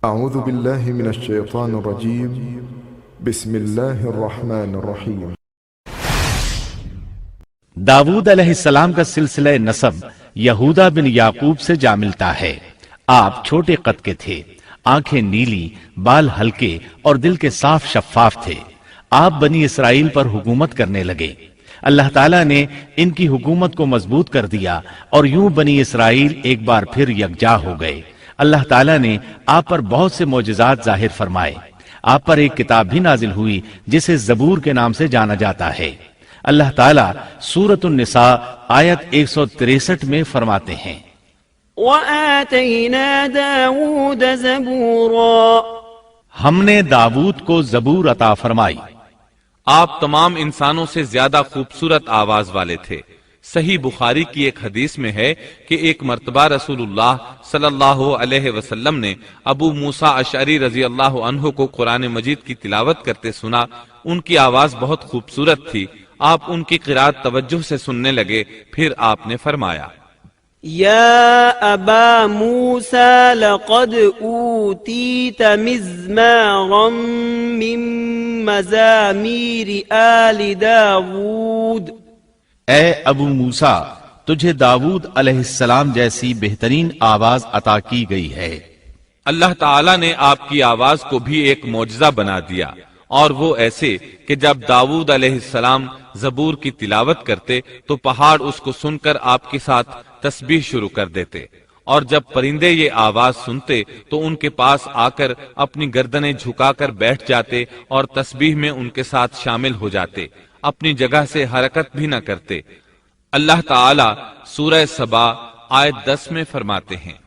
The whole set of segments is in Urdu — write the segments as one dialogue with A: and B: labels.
A: اعوذ باللہ من الشیطان الرجیم بسم اللہ الرحمن الرحیم۔
B: داود علیہ السلام کا سلسلہ نسب یہودا بن یعقوب سے جا ملتا ہے۔ آپ چھوٹے قد کے تھے، آنکھیں نیلی، بال ہلکے اور دل کے صاف شفاف تھے۔ آپ بنی اسرائیل پر حکومت کرنے لگے۔ اللہ تعالیٰ نے ان کی حکومت کو مضبوط کر دیا اور یوں بنی اسرائیل ایک بار پھر یکجا ہو گئے۔ اللہ تعالیٰ نے آپ پر بہت سے معجزات ظاہر فرمائے۔ آپ پر ایک کتاب بھی نازل ہوئی جسے زبور کے نام سے جانا جاتا ہے۔ اللہ تعالیٰ سورۃ النساء آیت 163 میں فرماتے ہیں،
C: وَآتَيْنَا دَاوُودَ زَبُورًا،
D: ہم نے داود کو زبور عطا فرمائی۔
E: آپ تمام انسانوں سے زیادہ خوبصورت آواز والے تھے۔ صحیح بخاری کی ایک حدیث میں ہے کہ ایک مرتبہ رسول اللہ صلی اللہ علیہ وسلم نے ابو موسیٰ اشعری رضی اللہ عنہ کو قرآن مجید کی تلاوت کرتے سنا۔ ان کی آواز بہت خوبصورت تھی۔ آپ ان کی قرات توجہ سے سننے لگے، پھر آپ نے فرمایا،
C: یا ابا موسیٰ لقد اوتیت مزمارا من مزامیر آل داود،
B: اے ابو موسیٰ، تجھے داود علیہ السلام جیسی بہترین آواز عطا کی گئی ہے۔
E: اللہ تعالیٰ نے آپ کی آواز کو بھی ایک معجزہ بنا دیا، اور وہ ایسے کہ جب داود علیہ السلام زبور کی تلاوت کرتے تو پہاڑ اس کو سن کر آپ کے ساتھ تسبیح شروع کر دیتے، اور جب پرندے یہ آواز سنتے تو ان کے پاس آ کر اپنی گردنیں جھکا کر بیٹھ جاتے اور تسبیح میں ان کے ساتھ شامل ہو جاتے، اپنی جگہ سے حرکت بھی نہ کرتے۔ اللہ تعالیٰ سورہ سبا آیت 10 میں فرماتے ہیں،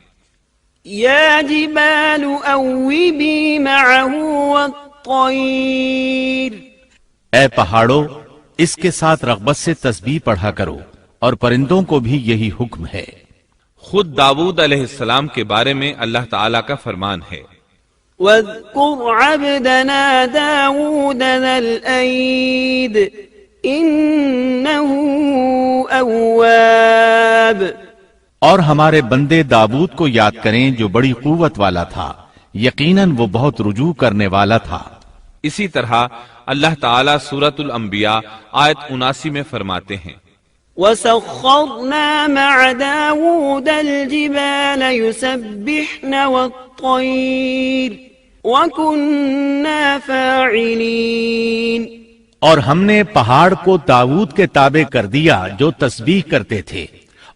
C: یا جبال اوبی معه والطیر،
B: اے پہاڑوں، اس کے ساتھ رغبت سے تسبیح پڑھا کرو، اور پرندوں کو بھی یہی حکم ہے۔
E: خود داود علیہ السلام کے بارے میں اللہ تعالیٰ کا فرمان ہے،
C: واذکر عبدنا داود ذا الأید انه اواب،
B: اور ہمارے بندے داود کو یاد کریں جو بڑی قوت والا تھا، یقیناً وہ بہت رجوع کرنے والا تھا۔
E: اسی طرح اللہ تعالیٰ سورۃ الانبیاء آیت 79 میں فرماتے ہیں،
C: وسخرنا مع داود الجبال يسبحن والطير وكنا فاعلين،
B: اور ہم نے پہاڑ کو داود کے تابع کر دیا جو تسبیح کرتے تھے،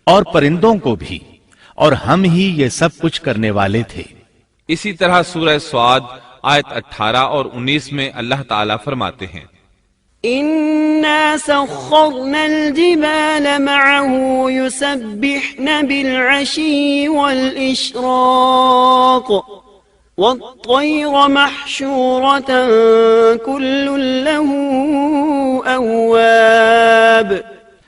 B: اور پرندوں کو بھی، اور ہم ہی یہ سب کچھ کرنے والے تھے۔
E: اسی طرح سورہ سعد آیت 18 اور 19 میں اللہ تعالیٰ فرماتے ہیں،
C: إنا سخرنا الجبال معه يسبحن بالعشي والإشراق والطير محشورة كل له أواب،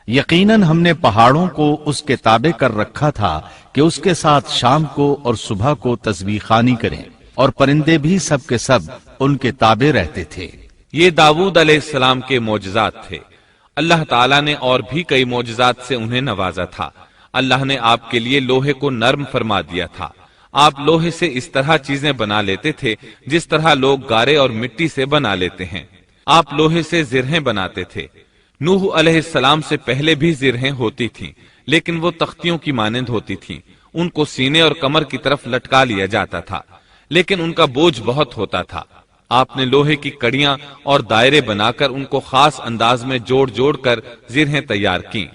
B: یقیناً ہم نے پہاڑوں کو اس کے تابع کر رکھا تھا کہ اس کے ساتھ شام کو اور صبح کو تسبیح خوانی کریں، اور پرندے بھی سب کے سب ان کے تابع رہتے تھے۔
E: یہ داود علیہ السلام کے معجزات تھے۔ اللہ تعالیٰ نے اور بھی کئی معجزات سے انہیں نوازا تھا۔ اللہ نے آپ کے لیے لوہے کو نرم فرما دیا تھا۔ آپ لوہے سے اس طرح چیزیں بنا لیتے تھے جس طرح لوگ گارے اور مٹی سے بنا لیتے ہیں۔ آپ لوہے سے زرہیں بناتے تھے۔ نوح علیہ السلام سے پہلے بھی زرہیں ہوتی تھیں، لیکن وہ تختیوں کی مانند ہوتی تھیں۔ ان کو سینے اور کمر کی طرف لٹکا لیا جاتا تھا، لیکن ان کا بوجھ بہت ہوتا تھا۔ آپ نے لوہے کی کڑیاں اور دائرے بنا کر ان کو خاص انداز میں جوڑ جوڑ کر زرہیں تیار کیں۔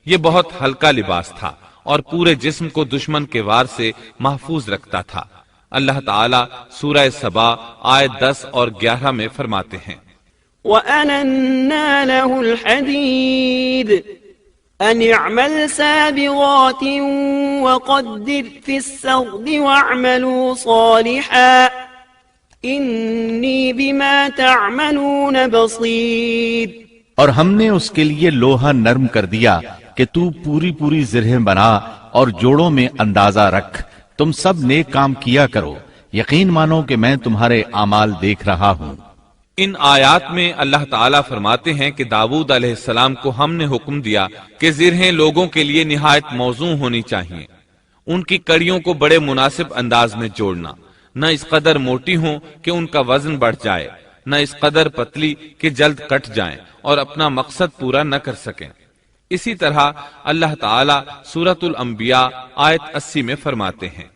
E: یہ بہت ہلکا لباس تھا اور پورے جسم کو دشمن کے وار سے محفوظ رکھتا تھا۔ اللہ تعالیٰ سورہ سبا آیت 10 اور 11 میں فرماتے ہیں،
C: وَأَلَنَّا لَهُ الْحَدِيدِ أَنِ اعْمَلْ سَابِغَاتٍ وَقَدِّرْ فِي السَّرْدِ وَاعْمَلُوا صَالِحًا إِنِّي بِمَا تَعْمَلُونَ بَصِيرٌ،
B: اور ہم نے اس کے لیے لوہا نرم کر دیا کہ تو پوری پوری زرہیں بنا اور جوڑوں میں اندازہ رکھ، تم سب نیک کام کیا کرو، یقین مانو کہ میں تمہارے اعمال دیکھ رہا ہوں۔
E: ان آیات میں اللہ تعالیٰ فرماتے ہیں کہ داود علیہ السلام کو ہم نے حکم دیا کہ زرہیں لوگوں کے لیے نہایت موزوں ہونی چاہیے، ان کی کڑیوں کو بڑے مناسب انداز میں جوڑنا، نہ اس قدر موٹی ہوں کہ ان کا وزن بڑھ جائے، نہ اس قدر پتلی کہ جلد کٹ جائیں اور اپنا مقصد پورا نہ کر سکیں۔ اسی طرح اللہ تعالی سورۃ الانبیاء آیت 80 میں فرماتے ہیں،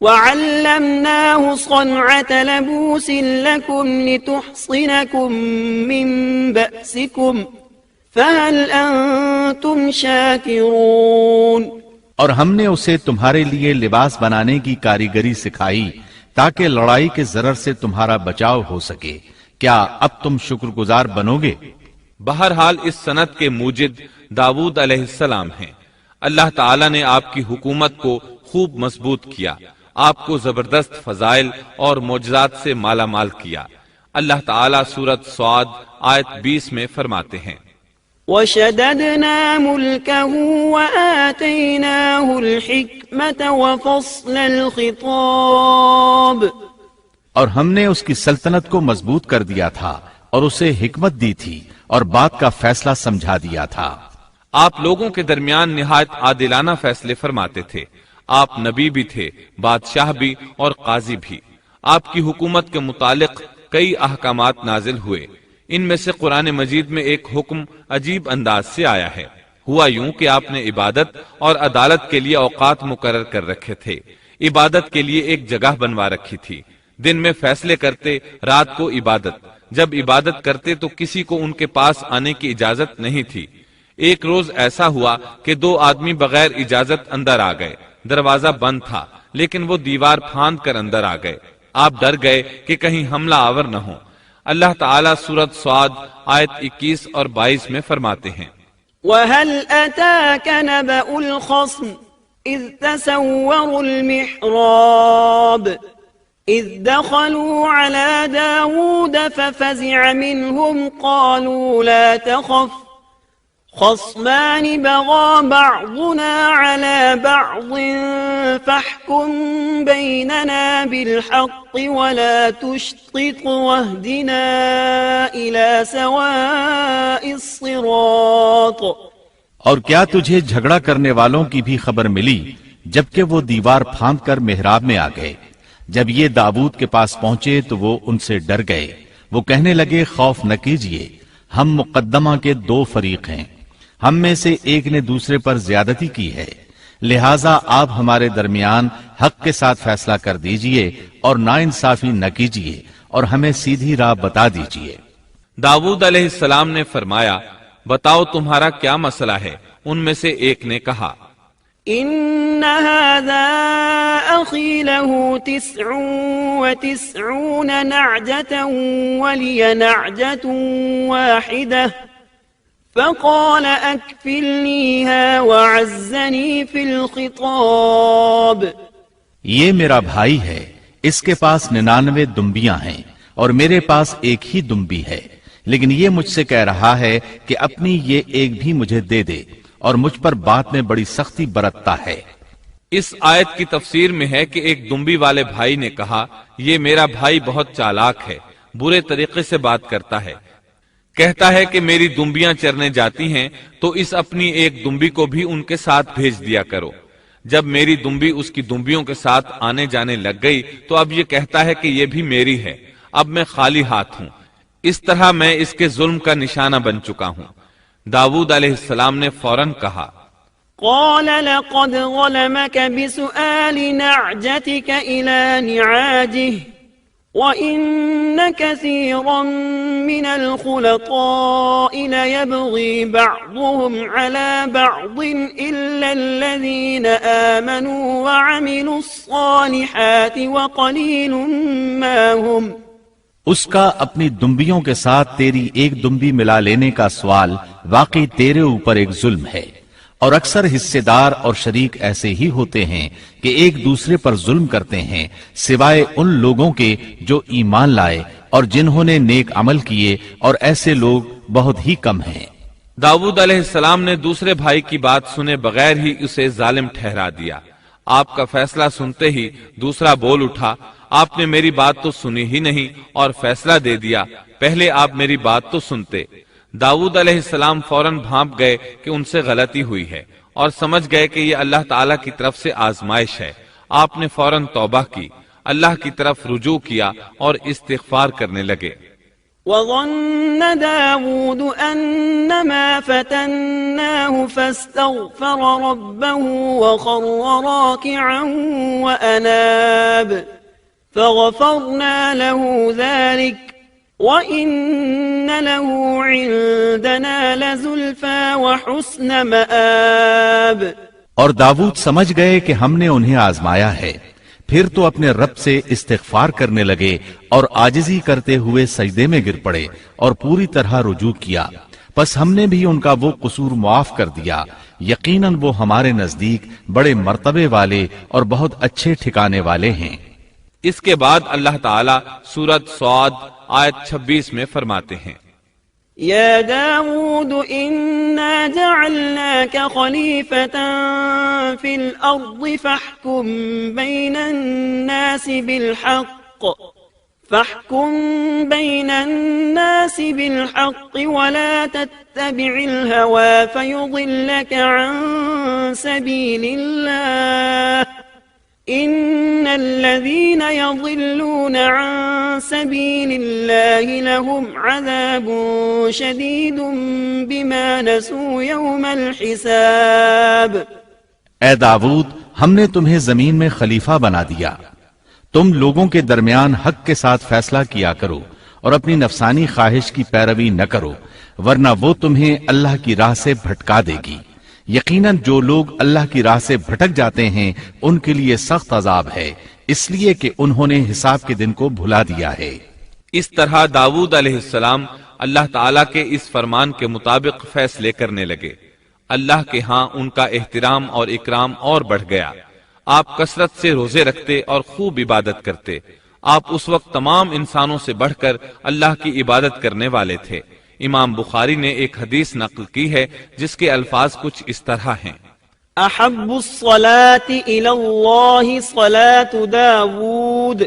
C: وَعَلَّمْنَاهُ صَنْعَةَ لَبُوسٍ لَكُمْ لِتُحْصِنَكُمْ مِنْ بَأْسِكُمْ فَهَلْ أَنْتُمْ شَاكِرُونَ۔
B: اور ہم نے اسے تمہارے لیے لباس بنانے کی کاریگری سکھائی تاکہ لڑائی کے ضرر سے تمہارا بچاؤ ہو سکے، کیا اب تم شکر گزار بنو گے؟
E: بہرحال اس صنعت کے موجد داؤد علیہ السلام ہیں۔ اللہ تعالی نے آپ کی حکومت کو خوب مضبوط کیا، آپ کو زبردست فضائل اور معجزات سے مالا مال کیا۔ اللہ تعالی سورۃ صاد آیت 20 میں فرماتے ہیں،
C: وَشَدَدْنَا مُلْكَهُ وَآتَيْنَاهُ الْحِكْمَةَ وَفَصْلَ الْخِطَابِ،
B: اور ہم نے اس کی سلطنت کو مضبوط کر دیا تھا اور اسے حکمت دی تھی اور بات کا فیصلہ سمجھا دیا تھا۔
E: آپ لوگوں کے درمیان نہایت عادلانہ فیصلے فرماتے تھے۔ آپ نبی بھی تھے، بادشاہ بھی اور قاضی بھی۔ آپ کی حکومت کے متعلق کئی احکامات نازل ہوئے، ان میں سے قرآن مجید میں ایک حکم عجیب انداز سے آیا ہے۔ ہوا یوں کہ آپ نے عبادت اور عدالت کے لیے اوقات مقرر کر رکھے تھے۔ عبادت کے لیے ایک جگہ بنوا رکھی تھی، دن میں فیصلے کرتے، رات کو عبادت۔ جب عبادت کرتے تو کسی کو ان کے پاس آنے کی اجازت نہیں تھی۔ ایک روز ایسا ہوا کہ 2 آدمی بغیر اجازت اندر آ گئے۔ دروازہ بند تھا لیکن وہ دیوار پھاند کر اندر آ گئے۔ آپ ڈر گئے کہ کہیں حملہ آور نہ ہو۔ اللہ تعالیٰ سورۃ صاد آیت 21 اور 22 میں فرماتے ہیں،
C: وَهَلْ أَتَاكَ نَبَأُ الْخَصْمِ إِذْ تَسَوَّرُوا الْمِحْرَابَ إِذْ دَخَلُوا عَلَى دَاوُودَ فَفَزِعَ مِنْهُمْ قَالُوا لَا تَخَفْ خصمان بغى بعضنا على بعض فاحكم بيننا بالحق ولا تشطط واهدنا إلى سواء الصراط۔
B: اور کیا تجھے جھگڑا کرنے والوں کی بھی خبر ملی جبکہ وہ دیوار پھاند کر محراب میں آ گئے؟ جب یہ داؤد کے پاس پہنچے تو وہ ان سے ڈر گئے۔ وہ کہنے لگے، خوف نہ کیجیے، ہم مقدمہ کے 2 فریق ہیں، ہم میں سے ایک نے دوسرے پر زیادتی کی ہے، لہٰذا آپ ہمارے درمیان حق کے ساتھ فیصلہ کر دیجئے اور ناانصافی نہ کیجیے اور ہمیں سیدھی راہ بتا دیجئے۔
E: داؤد علیہ السلام نے فرمایا، بتاؤ تمہارا کیا مسئلہ ہے؟ ان میں سے ایک نے کہا،
C: إن هذا أخي له 99 نعجة ولي نعجة واحدة فقال أكفلنيها وعزني في الخطاب۔
B: یہ میرا بھائی ہے، اس کے پاس 99 دمبیاں ہیں اور میرے پاس ایک ہی دمبی ہے، لیکن یہ مجھ سے کہہ رہا ہے کہ اپنی یہ ایک بھی مجھے دے دے اور مجھ پر بات میں بڑی سختی برتتا ہے۔
E: اس آیت کی تفسیر میں ہے کہ ایک دمبی والے بھائی نے کہا، یہ میرا بھائی بہت چالاک ہے، برے طریقے سے بات کرتا ہے، کہتا ہے کہ میری دمبیاں چرنے جاتی ہیں تو اس اپنی ایک دمبی کو بھی ان کے ساتھ بھیج دیا کرو۔ جب میری دمبی اس کی دمبیوں کے ساتھ آنے جانے لگ گئی تو اب یہ کہتا ہے کہ یہ بھی میری ہے، اب میں خالی ہاتھ ہوں۔ اس طرح میں اس کے ظلم کا نشانہ بن چکا ہوں۔ داؤد علیہ السلام نے فوراً کہا،
C: قال لقد ظلمك بسؤال نعجتك إلى نعاجه وَإِنَّ كَثِيرًا مِنَ الْخُلَطَاءِ لَيَبْغِي بَعْضُهُمْ عَلَى بَعْضٍ إِلَّا الَّذِينَ آمَنُوا وَعَمِلُوا الصَّالِحَاتِ وَقَلِيلٌ مَا هُمْ۔
B: اس کا اپنی دمبیوں کے ساتھ تیری ایک دمبی ملا لینے کا سوال واقعی تیرے اوپر ایک ظلم ہے، اور اکثر حصے دار اور شریک ایسے ہی ہوتے ہیں کہ ایک دوسرے پر ظلم کرتے ہیں، سوائے ان لوگوں کے جو ایمان لائے اور جنہوں نے نیک عمل کیے، اور ایسے لوگ بہت ہی کم ہیں۔
E: داؤد علیہ السلام نے دوسرے بھائی کی بات سنے بغیر ہی اسے ظالم ٹھہرا دیا۔ آپ کا فیصلہ سنتے ہی دوسرا بول اٹھا، آپ نے میری بات تو سنی ہی نہیں اور فیصلہ دے دیا، پہلے آپ میری بات تو سنتے۔ داؤد علیہ السلام فوراً بھانپ گئے کہ ان سے غلطی ہوئی ہے اور سمجھ گئے کہ یہ اللہ تعالیٰ کی طرف سے آزمائش ہے۔ آپ نے فوراً توبہ کی۔ اللہ کی طرف رجوع کیا اور استغفار کرنے لگے۔
C: وظن داود أنما فتناه فاستغفر ربه وخر راكعا وأناب فغفرنا له ذلك وإن له عندنا لزلفى وحسن مآب۔
B: اور داود سمجھ گئے کہ ہم نے انہیں آزمایا ہے، پھر تو اپنے رب سے استغفار کرنے لگے اور عاجزی کرتے ہوئے سجدے میں گر پڑے اور پوری طرح رجوع کیا، پس ہم نے بھی ان کا وہ قصور معاف کر دیا، یقیناً وہ ہمارے نزدیک بڑے مرتبے والے اور بہت اچھے ٹھکانے والے ہیں۔
E: اس کے بعد اللہ تعالیٰ سورۃ صاد آیت 26 میں فرماتے ہیں،
C: يا داود إنا جعلناك خليفة في الأرض فاحكم بين الناس بالحق ولا تتبع الهوى فيضلك عن سبيل الله إن الذين يضلون عن سبيل الله لهم عذاب شديد بما نسوا يوم الحساب۔
B: اے داود، ہم نے تمہیں زمین میں خلیفہ بنا دیا، تم لوگوں کے درمیان حق کے ساتھ فیصلہ کیا کرو اور اپنی نفسانی خواہش کی پیروی نہ کرو، ورنہ وہ تمہیں اللہ کی راہ سے بھٹکا دے گی۔ یقیناً جو لوگ اللہ کی راہ سے بھٹک جاتے ہیں ان کے لیے سخت عذاب ہے، اس لیے کہ انہوں نے حساب کے دن کو بھلا دیا ہے۔
E: اس طرح داود علیہ السلام اللہ تعالیٰ کے اس فرمان کے مطابق فیصلے کرنے لگے۔ اللہ کے ہاں ان کا احترام اور اکرام اور بڑھ گیا۔ آپ کثرت سے روزے رکھتے اور خوب عبادت کرتے۔ آپ اس وقت تمام انسانوں سے بڑھ کر اللہ کی عبادت کرنے والے تھے۔ امام بخاری نے ایک حدیث نقل کی ہے جس کے الفاظ کچھ اس طرح ہیں،
C: احب الصلاة الى اللہ صلاة داود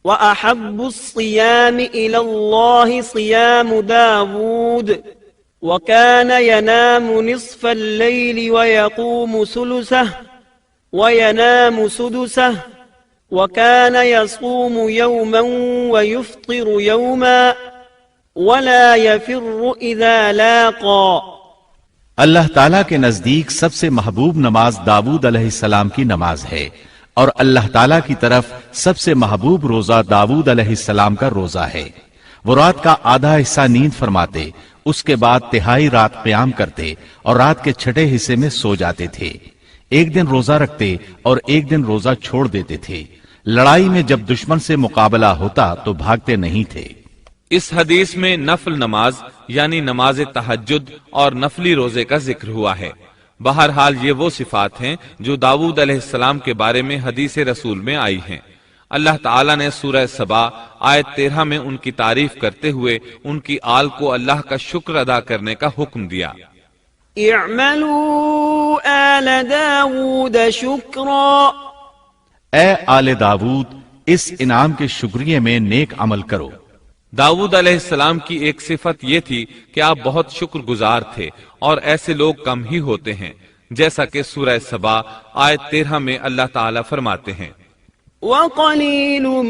C: واحب الصيام الى اللہ صيام داود وكان ينام نصف الليل ويقوم ثلثه وينام سدسه وكان يصوم يوما ويفطر يوما ولا يفر اذا لاقى۔
B: اللہ تعالیٰ کے نزدیک سب سے محبوب نماز داود علیہ السلام کی نماز ہے، اور اللہ تعالیٰ کی طرف سب سے محبوب روزہ داود علیہ السلام کا روزہ ہے۔ وہ رات کا آدھا حصہ نیند فرماتے، اس کے بعد تہائی رات قیام کرتے اور رات کے چھٹے حصے میں سو جاتے تھے۔ ایک دن روزہ رکھتے اور ایک دن روزہ چھوڑ دیتے تھے۔ لڑائی میں جب دشمن سے مقابلہ ہوتا تو بھاگتے نہیں تھے۔
E: اس حدیث میں نفل نماز یعنی نماز تہجد اور نفلی روزے کا ذکر ہوا ہے۔ بہرحال یہ وہ صفات ہیں جو داود علیہ السلام کے بارے میں حدیث رسول میں آئی ہیں۔ اللہ تعالیٰ نے سورہ سبا آیت 13 میں ان کی تعریف کرتے ہوئے ان کی آل کو اللہ کا شکر ادا کرنے کا حکم دیا۔
C: اعملوا آل داود شکرا،
B: اے آل داود اس انعام کے شکریہ میں نیک عمل کرو۔
E: داود علیہ السلام کی ایک صفت یہ تھی کہ آپ بہت شکر گزار تھے، اور ایسے لوگ کم ہی ہوتے ہیں، جیسا کہ سورہ سبا آیت 13 میں اللہ تعالیٰ فرماتے ہیں،
C: وَقَلِيلٌ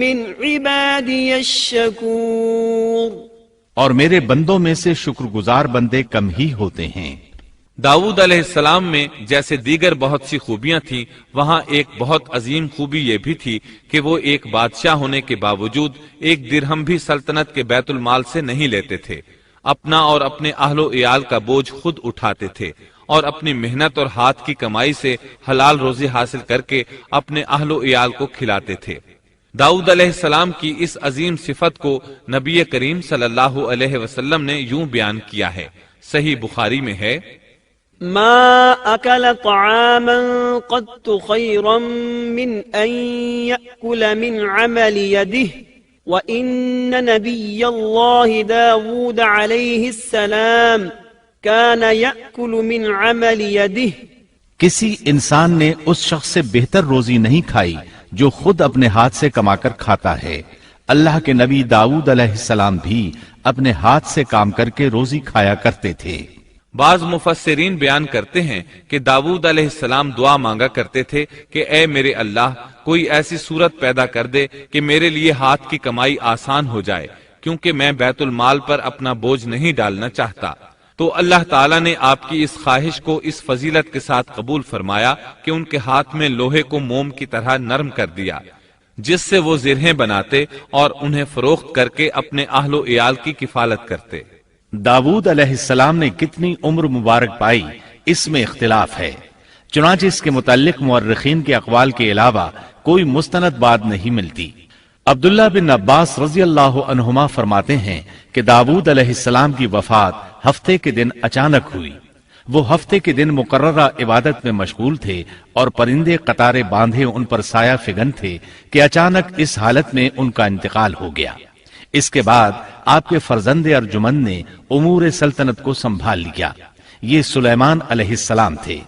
C: مِّنْ عِبَادِيَ الشَّكُورُ،
B: اور میرے بندوں میں سے شکر گزار بندے کم ہی ہوتے ہیں۔
E: داود علیہ السلام میں جیسے دیگر بہت سی خوبیاں تھیں، وہاں ایک بہت عظیم خوبی یہ بھی تھی کہ وہ ایک بادشاہ ہونے کے باوجود ایک درہم بھی سلطنت کے بیت المال سے نہیں لیتے تھے۔ اپنا اور اپنے اہل و عیال کا بوجھ خود اٹھاتے تھے، اور اپنی محنت اور ہاتھ کی کمائی سے حلال روزی حاصل کر کے اپنے اہل و عیال کو کھلاتے تھے۔ داؤد علیہ السلام کی اس عظیم صفت کو نبی کریم صلی اللہ علیہ وسلم نے یوں بیان کیا ہے، صحیح بخاری میں ہے،
C: ما أكل طعاما قط خيرا من أن يأكل من عمل يده وإن نبي الله داود عليه السلام كان يأكل من عمل يده۔
B: کسی انسان نے اس شخص سے بہتر روزی نہیں کھائی جو خود اپنے ہاتھ سے کما کر کھاتا ہے۔ اللہ کے نبی داؤد علیہ السلام بھی اپنے ہاتھ سے کام کر کے روزی کھایا کرتے تھے۔
E: بعض مفسرین بیان کرتے ہیں کہ داؤد علیہ السلام دعا مانگا کرتے تھے کہ اے میرے اللہ، کوئی ایسی صورت پیدا کر دے کہ میرے لیے ہاتھ کی کمائی آسان ہو جائے، کیونکہ میں بیت المال پر اپنا بوجھ نہیں ڈالنا چاہتا۔ تو اللہ تعالیٰ نے آپ کی اس خواہش کو اس فضیلت کے ساتھ قبول فرمایا کہ ان کے ہاتھ میں لوہے کو موم کی طرح نرم کر دیا، جس سے وہ زرہیں بناتے اور انہیں فروخت کر کے اپنے اہل و عیال کی کفالت کرتے۔
B: داود علیہ السلام نے کتنی عمر مبارک پائی، اس میں اختلاف ہے، چنانچہ اس کے متعلق مورخین کے اقوال کے علاوہ کوئی مستند بات نہیں ملتی۔ عبداللہ بن عباس رضی اللہ عنہما فرماتے ہیں کہ داود علیہ السلام کی وفات ہفتے کے دن اچانک ہوئی۔ وہ ہفتے کے دن مقررہ عبادت میں مشغول تھے اور پرندے قطارے باندھے ان پر سایہ فگن تھے کہ اچانک اس حالت میں ان کا انتقال ہو گیا۔ اس کے بعد آپ کے فرزند ارجمند نے امور سلطنت کو سنبھال لیا۔ یہ سلیمان علیہ السلام تھے۔